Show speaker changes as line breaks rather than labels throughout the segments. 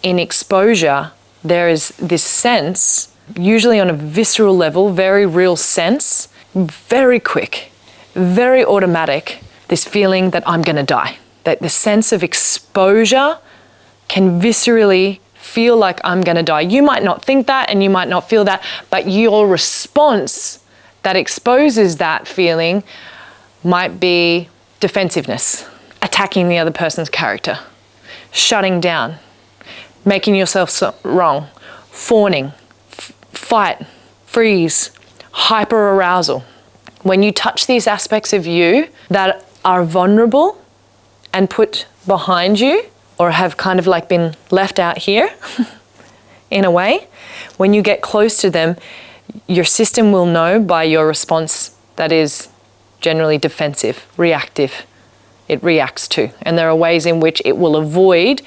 in exposure, there is this sense, usually on a visceral level, very real sense, very quick, very automatic, this feeling that I'm going to die. That the sense of exposure can viscerally feel like I'm going to die. You might not think that and you might not feel that, but your response that exposes that feeling might be defensiveness, attacking the other person's character, shutting down, making yourself wrong, fawning, fight, freeze, hyper-arousal. When you touch these aspects of you that are vulnerable and put behind you, or have kind of like been left out here in a way, when you get close to them, your system will know by your response that is generally defensive, reactive. It reacts to. And there are ways in which it will avoid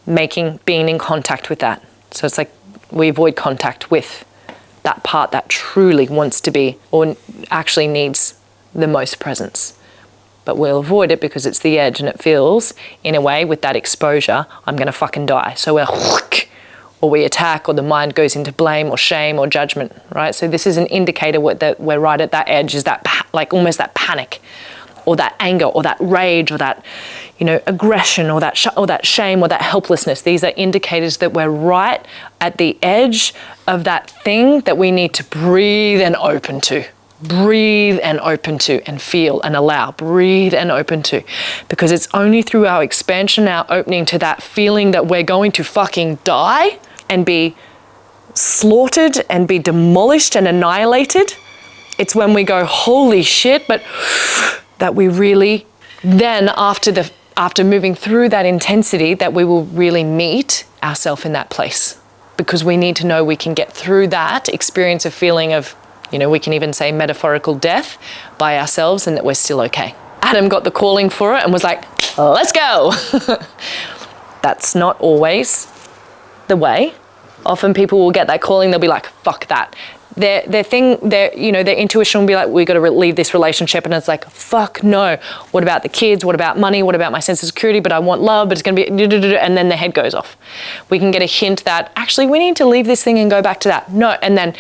being in contact with that. So it's like we avoid contact with that part that truly wants to be or actually needs the most presence. But we'll avoid it because it's the edge and it feels, in a way, with that exposure, I'm going to fucking die. So or we attack, or the mind goes into blame or shame or judgment, right? So this is an indicator that we're right at that edge, is that like almost that panic or that anger or that rage or that, aggression or that shame or that helplessness. These are indicators that we're right at the edge of that thing that we need to breathe and open to. Breathe and open to and feel and allow. Breathe and open to. Because it's only through our expansion, our opening to that feeling that we're going to fucking die and be slaughtered and be demolished and annihilated. It's when we go, holy shit, but that we really, then after moving through that intensity, that we will really meet ourselves in that place. Because we need to know we can get through that experience of feeling of, we can even say metaphorical death by ourselves, and that we're still okay. Adam got the calling for it and was like, let's go. That's not always the way. Often people will get that calling, they'll be like, fuck that. Their intuition will be like, we got to leave this relationship, and it's like, fuck no. What about the kids? What about money? What about my sense of security? But I want love, but it's going to be, and then the head goes off. We can get a hint that actually we need to leave this thing and go back to that. No, and then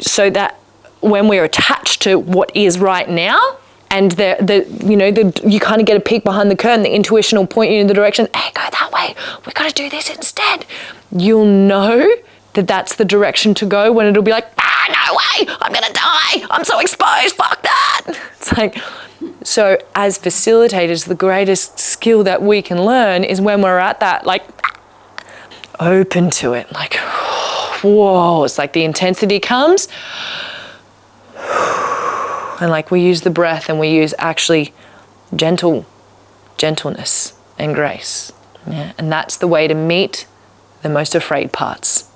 so that when we're attached to what is right now, and you kind of get a peek behind the curtain, the intuition will point you in the direction, hey, go that way. We got to do this instead. You'll know that that's the direction to go, when it'll be like, no way, I'm going to die. I'm so exposed, fuck that. It's like, so as facilitators, the greatest skill that we can learn is when we're at that, like, open to it, like, whoa, it's like the intensity comes, and like we use the breath and we use actually gentleness and grace. Yeah? And that's the way to meet the most afraid parts.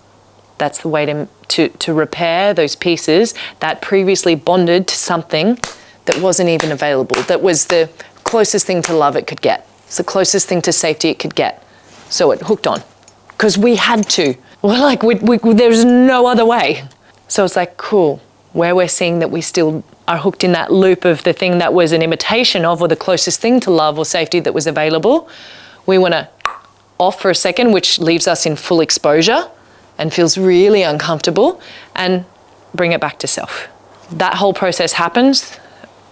That's the way to repair those pieces that previously bonded to something that wasn't even available, that was the closest thing to love it could get. It's the closest thing to safety it could get. So it hooked on. Because we had to. We're like, there's no other way. So it's like, cool, where we're seeing that we still are hooked in that loop of the thing that was an imitation of, or the closest thing to love or safety that was available, we want to off for a second, which leaves us in full exposure and feels really uncomfortable, and bring it back to self. That whole process happens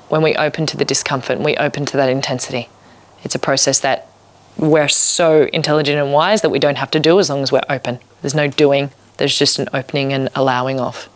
when we open to the discomfort and we open to that intensity. It's a process that we're so intelligent and wise that we don't have to do as long as we're open. There's no doing, there's just an opening and allowing of.